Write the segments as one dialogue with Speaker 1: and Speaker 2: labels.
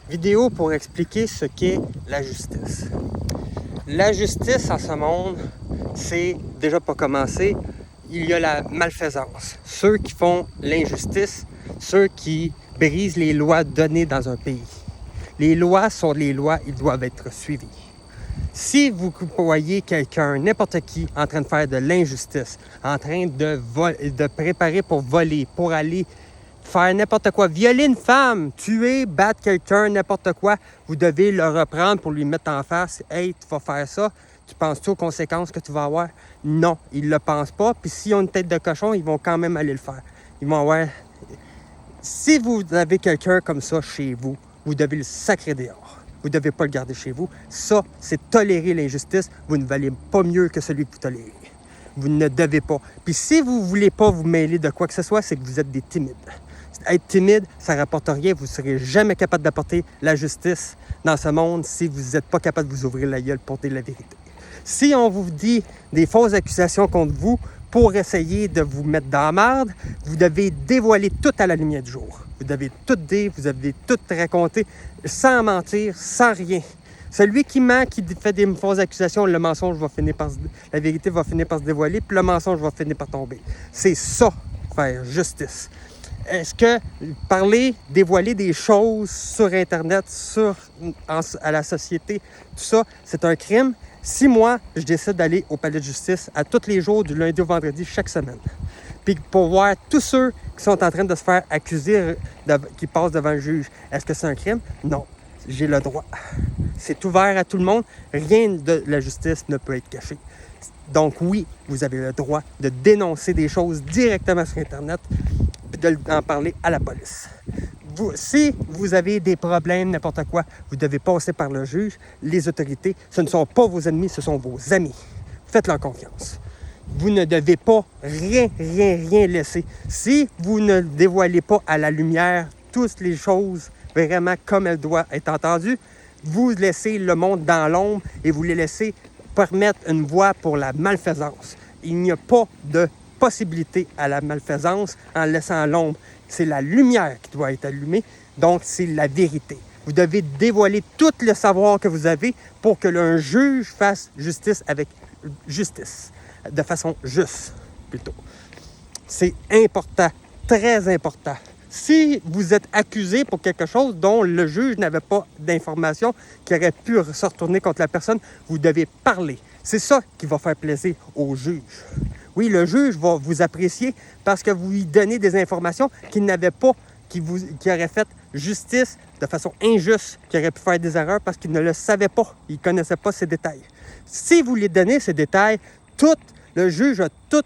Speaker 1: vidéo pour expliquer ce qu'est la justice. La justice en ce monde, c'est déjà pas commencé. Il y a la malfaisance. Ceux qui font l'injustice, ceux qui brisent les lois données dans un pays. Les lois sont les lois, ils doivent être suivis. Si vous voyez quelqu'un, n'importe qui, en train de faire de l'injustice, en train de préparer pour voler, pour aller faire n'importe quoi, violer une femme, tuer, battre quelqu'un, n'importe quoi, vous devez le reprendre pour lui mettre en face. « Hey, tu vas faire ça, tu penses-tu aux conséquences que tu vas avoir? » Non, ils ne le pensent pas. Puis s'ils ont une tête de cochon, ils vont quand même aller le faire. Ils vont avoir... Si vous avez quelqu'un comme ça chez vous, vous devez le sacrer dehors. Vous ne devez pas le garder chez vous. Ça, c'est tolérer l'injustice. Vous ne valez pas mieux que celui que vous tolérez. Vous ne devez pas. Puis si vous ne voulez pas vous mêler de quoi que ce soit, c'est que vous êtes des timides. Être timide, ça ne rapporte rien. Vous ne serez jamais capable d'apporter la justice dans ce monde si vous n'êtes pas capable de vous ouvrir la gueule pour dire la vérité. Si on vous dit des fausses accusations contre vous pour essayer de vous mettre dans la merde, vous devez dévoiler tout à la lumière du jour. Vous devez tout dire, vous devez tout raconter sans mentir, sans rien. Celui qui ment, qui fait des fausses accusations, le mensonge va finir par la vérité va finir par se dévoiler, puis le mensonge va finir par tomber. C'est ça, faire justice. Est-ce que parler, dévoiler des choses sur Internet, à la société, tout ça, c'est un crime? Si moi, je décide d'aller au palais de justice à tous les jours, du lundi au vendredi, chaque semaine, puis pour voir tous ceux qui sont en train de se faire accuser, qui passent devant le juge, est-ce que c'est un crime? Non, j'ai le droit. C'est ouvert à tout le monde. Rien de la justice ne peut être caché. Donc oui, vous avez le droit de dénoncer des choses directement sur Internet et d'en parler à la police. Si vous avez des problèmes, n'importe quoi, vous devez passer par le juge, les autorités. Ce ne sont pas vos ennemis, ce sont vos amis. Faites-leur confiance. Vous ne devez pas rien laisser. Si vous ne dévoilez pas à la lumière toutes les choses vraiment comme elles doivent être entendues, vous laissez le monde dans l'ombre et vous les laissez permettre une voie pour la malfaisance. Il n'y a pas de possibilité à la malfaisance en laissant l'ombre. C'est la lumière qui doit être allumée, donc c'est la vérité. Vous devez dévoiler tout le savoir que vous avez pour que un juge fasse justice avec justice, de façon juste, plutôt. C'est important, très important. Si vous êtes accusé pour quelque chose dont le juge n'avait pas d'informations qui aurait pu se retourner contre la personne, vous devez parler. C'est ça qui va faire plaisir au juge. Oui, le juge va vous apprécier parce que vous lui donnez des informations qu'il n'avait pas, qui aurait fait justice de façon injuste, qui aurait pu faire des erreurs parce qu'il ne le savait pas, il ne connaissait pas ces détails. Si vous lui donnez ces détails, le juge a tout.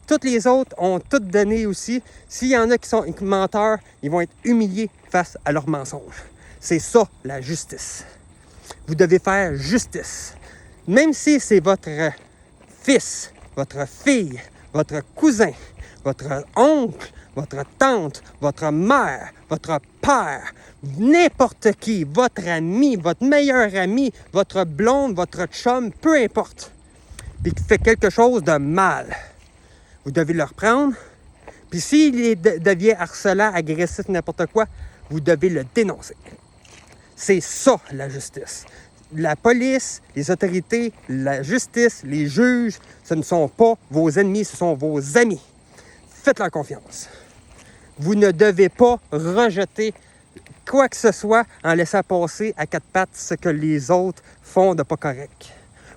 Speaker 1: Toutes les autres ont tout donné aussi. S'il y en a qui sont menteurs, ils vont être humiliés face à leurs mensonges. C'est ça, la justice. Vous devez faire justice. Même si c'est votre fils, votre fille, votre cousin, votre oncle, votre tante, votre mère, votre père, n'importe qui, votre ami, votre meilleur ami, votre blonde, votre chum, peu importe, puis qui fait quelque chose de mal, vous devez le reprendre. Puis s'il devient harcelant, agressif, n'importe quoi, vous devez le dénoncer. C'est ça, la justice. La police, les autorités, la justice, les juges, ce ne sont pas vos ennemis, ce sont vos amis. Faites-leur confiance. Vous ne devez pas rejeter quoi que ce soit en laissant passer à quatre pattes ce que les autres font de pas correct.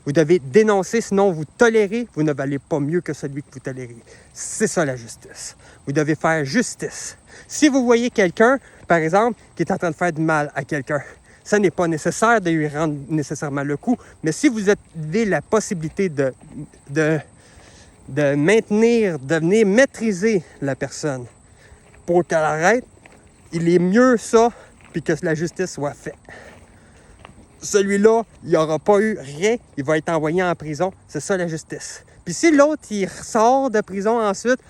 Speaker 1: Vous devez dénoncer, sinon vous tolérez, vous ne valez pas mieux que celui que vous tolérez. C'est ça la justice. Vous devez faire justice. Si vous voyez quelqu'un, par exemple, qui est en train de faire du mal à quelqu'un, ça n'est pas nécessaire de lui rendre nécessairement le coup, mais si vous avez la possibilité de maintenir, de venir maîtriser la personne pour qu'elle arrête, il est mieux ça, puis que la justice soit faite. Celui-là, il n'aura pas eu rien, il va être envoyé en prison. C'est ça la justice. Puis si l'autre, il sort de prison ensuite,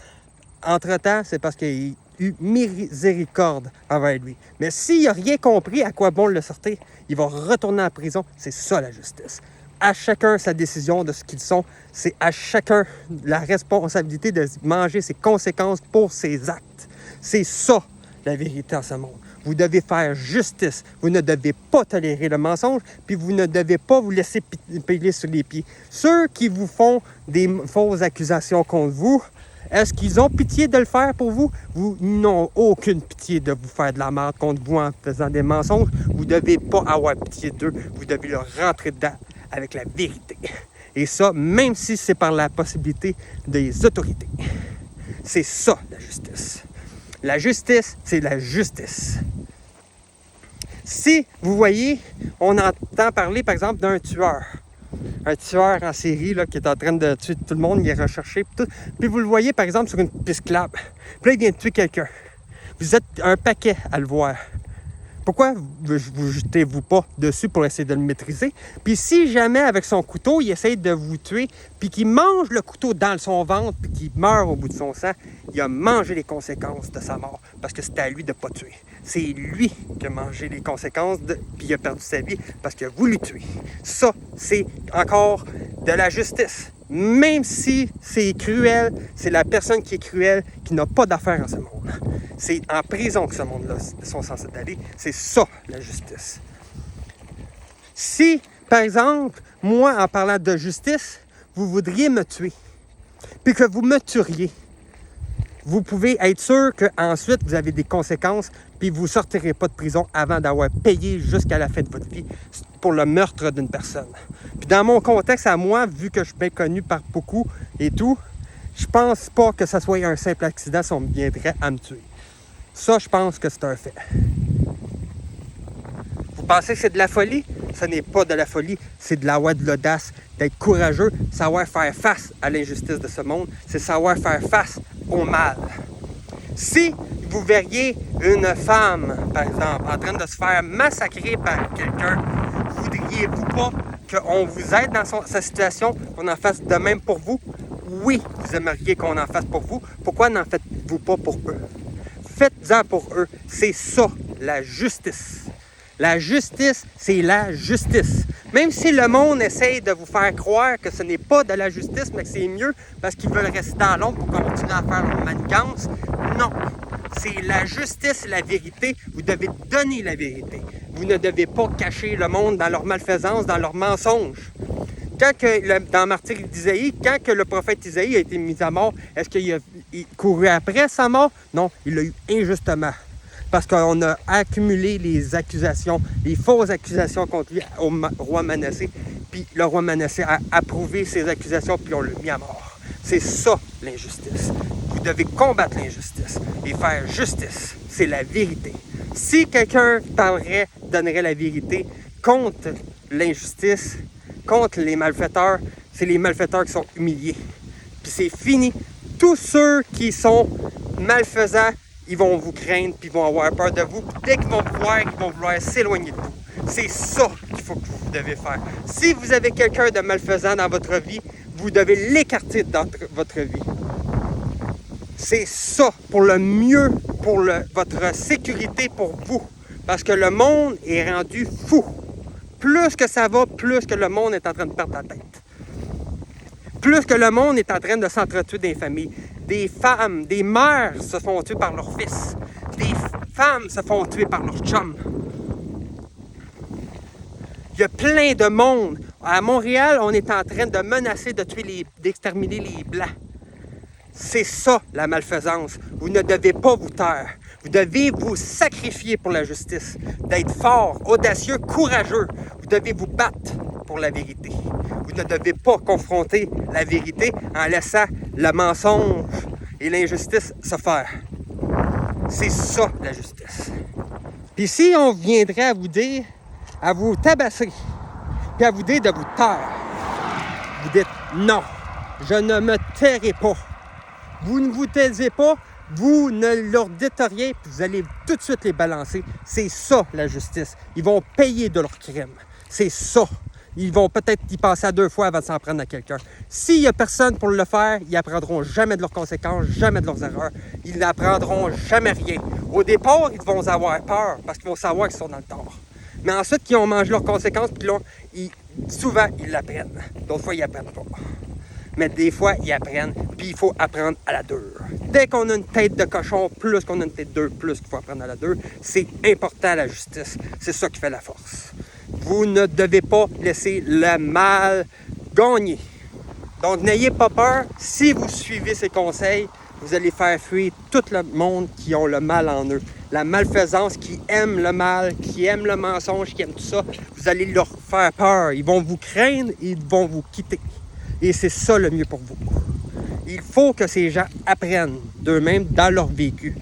Speaker 1: entre-temps, c'est parce qu'il a eu miséricorde envers lui. Mais s'il n'a rien compris à quoi bon le sortir, il va retourner en prison. C'est ça la justice. À chacun sa décision de ce qu'ils sont. C'est à chacun la responsabilité de manger ses conséquences pour ses actes. C'est ça la vérité en ce monde. Vous devez faire justice. Vous ne devez pas tolérer le mensonge, puis vous ne devez pas vous laisser piler sur les pieds. Ceux qui vous font des fausses accusations contre vous, est-ce qu'ils ont pitié de le faire pour vous? Vous n'ont aucune pitié de vous faire de la merde contre vous en faisant des mensonges. Vous ne devez pas avoir pitié d'eux. Vous devez leur rentrer dedans avec la vérité. Et ça, même si c'est par la possibilité des autorités. C'est ça, la justice. La justice, c'est la justice. Si, vous voyez, on entend parler, par exemple, d'un tueur. Un tueur en série là, qui est en train de tuer tout le monde, il est recherché. Puis vous le voyez, par exemple, sur une piste clap. Puis là, il vient de tuer quelqu'un. Vous êtes un paquet à le voir. Pourquoi vous jetez-vous pas dessus pour essayer de le maîtriser? Puis si jamais, avec son couteau, il essaye de vous tuer, puis qu'il mange le couteau dans son ventre, puis qu'il meurt au bout de son sang, il a mangé les conséquences de sa mort, parce que c'était à lui de ne pas tuer. C'est lui qui a mangé les conséquences, puis il a perdu sa vie, parce qu'il a voulu tuer. Ça, c'est encore de la justice. Même si c'est cruel, c'est la personne qui est cruelle qui n'a pas d'affaires en ce monde. C'est en prison que ce monde-là sont censés aller. C'est ça, la justice. Si, par exemple, moi, en parlant de justice, vous voudriez me tuer, puis que vous me tueriez, vous pouvez être sûr qu'ensuite, vous avez des conséquences, puis vous ne sortirez pas de prison avant d'avoir payé jusqu'à la fin de votre vie pour le meurtre d'une personne. Puis dans mon contexte à moi, vu que je suis bien connu par beaucoup et tout, je pense pas que ça soit un simple accident si on viendrait à me tuer. Ça, je pense que c'est un fait. Vous pensez que c'est de la folie? Ce n'est pas de la folie, c'est de l'audace, d'être courageux, savoir faire face à l'injustice de ce monde, c'est savoir faire face au mal. Si vous verriez une femme, par exemple, en train de se faire massacrer par quelqu'un, voudriez-vous pas qu'on vous aide dans sa situation, qu'on en fasse de même pour vous? Oui, vous aimeriez qu'on en fasse pour vous. Pourquoi n'en faites-vous pas pour eux? Faites-en pour eux. C'est ça, la justice. La justice, c'est la justice. Même si le monde essaye de vous faire croire que ce n'est pas de la justice, mais que c'est mieux parce qu'ils veulent rester dans l'ombre pour continuer à faire leur manigance, non. C'est la justice, la vérité. Vous devez donner la vérité. Vous ne devez pas cacher le monde dans leur malfaisance, dans leurs mensonges. Dans Martyr d'Isaïe, quand que le prophète Isaïe a été mis à mort, est-ce qu'il a couru après sa mort? Non, il l'a eu injustement. Parce qu'on a accumulé les accusations, les fausses accusations contre lui au roi Manassé. Puis le roi Manassé a approuvé ces accusations, puis on l'a mis à mort. C'est ça, l'injustice. Vous devez combattre l'injustice et faire justice. C'est la vérité. Si quelqu'un donnerait la vérité contre l'injustice, contre les malfaiteurs, c'est les malfaiteurs qui sont humiliés. Puis c'est fini. Tous ceux qui sont malfaisants, ils vont vous craindre, puis ils vont avoir peur de vous. Puis dès qu'ils vont vous voir, ils vont vouloir s'éloigner de vous. C'est ça qu'il faut que vous devez faire. Si vous avez quelqu'un de malfaisant dans votre vie, vous devez l'écarter de votre vie. C'est ça, pour le mieux, pour votre sécurité pour vous. Parce que le monde est rendu fou. Plus que ça va, plus que le monde est en train de perdre la tête. Plus que le monde est en train de s'entretuer dans les familles. Des femmes, des mères se font tuer par leurs fils. Des femmes se font tuer par leurs chums. Il y a plein de monde. À Montréal, on est en train de menacer d'exterminer les Blancs. C'est ça, la malfaisance. Vous ne devez pas vous taire. Vous devez vous sacrifier pour la justice. D'être fort, audacieux, courageux. Vous devez vous battre pour la vérité. Vous ne devez pas confronter la vérité en laissant le mensonge et l'injustice se faire. C'est ça, la justice. Puis si on viendrait à vous dire, à vous tabasser, puis à vous dire de vous taire, vous dites non, je ne me tairai pas. Vous ne vous taisez pas, vous ne leur dites rien, puis vous allez tout de suite les balancer. C'est ça, la justice. Ils vont payer de leurs crimes. C'est ça. Ils vont peut-être y passer à 2 fois avant de s'en prendre à quelqu'un. S'il n'y a personne pour le faire, ils n'apprendront jamais de leurs conséquences, jamais de leurs erreurs. Ils n'apprendront jamais rien. Au départ, ils vont avoir peur parce qu'ils vont savoir qu'ils sont dans le tort. Mais ensuite, qu'ils ont mangé leurs conséquences, puis là, souvent, ils l'apprennent. D'autres fois, ils n'apprennent pas. mais des fois, ils apprennent, puis il faut apprendre à la dure. Dès qu'on a une tête de cochon, plus qu'on a une tête dure, plus qu'il faut apprendre à la dure, c'est important la justice. C'est ça qui fait la force. Vous ne devez pas laisser le mal gagner. Donc, n'ayez pas peur. Si vous suivez ces conseils, vous allez faire fuir tout le monde qui ont le mal en eux. La malfaisance, qui aime le mal, qui aime le mensonge, qui aime tout ça, vous allez leur faire peur. Ils vont vous craindre, ils vont vous quitter. Et c'est ça le mieux pour vous. Il faut que ces gens apprennent d'eux-mêmes dans leur vécu.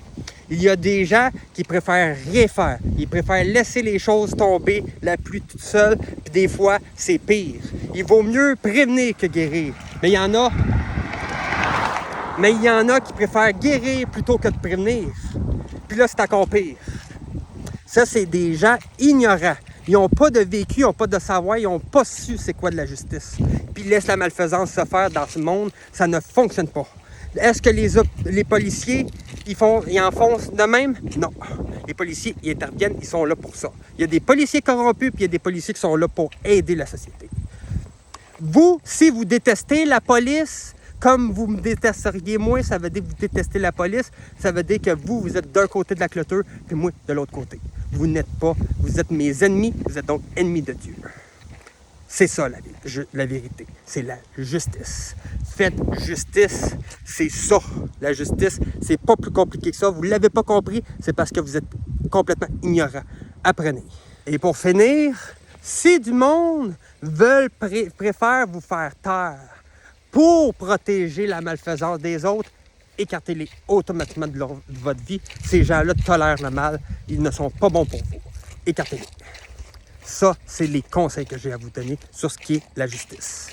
Speaker 1: Il y a des gens qui préfèrent rien faire. Ils préfèrent laisser les choses tomber la pluie toute seule, puis des fois, c'est pire. Il vaut mieux prévenir que guérir. Mais il y en a qui préfèrent guérir plutôt que de prévenir. Puis là, c'est encore pire. Ça, c'est des gens ignorants. Ils n'ont pas de vécu, ils n'ont pas de savoir, ils n'ont pas su c'est quoi de la justice. Puis ils laissent la malfaisance se faire dans ce monde. Ça ne fonctionne pas. Est-ce que les policiers, ils en font de même? Non. Les policiers, ils interviennent, ils sont là pour ça. Il y a des policiers corrompus, puis il y a des policiers qui sont là pour aider la société. Vous, si vous détestez la police, comme vous me détesteriez moi, ça veut dire que vous détestez la police, ça veut dire que vous êtes d'un côté de la clôture, puis moi, de l'autre côté. Vous n'êtes pas, vous êtes mes ennemis, vous êtes donc ennemis de Dieu. C'est ça la vérité, c'est la justice. Faites justice, c'est ça. La justice, c'est pas plus compliqué que ça. Vous ne l'avez pas compris, c'est parce que vous êtes complètement ignorant. Apprenez. Et pour finir, si du monde préfère vous faire taire pour protéger la malfaisance des autres, écartez-les automatiquement de votre vie. Ces gens-là tolèrent le mal, ils ne sont pas bons pour vous. Écartez-les. Ça, c'est les conseils que j'ai à vous donner sur ce qui est la justice.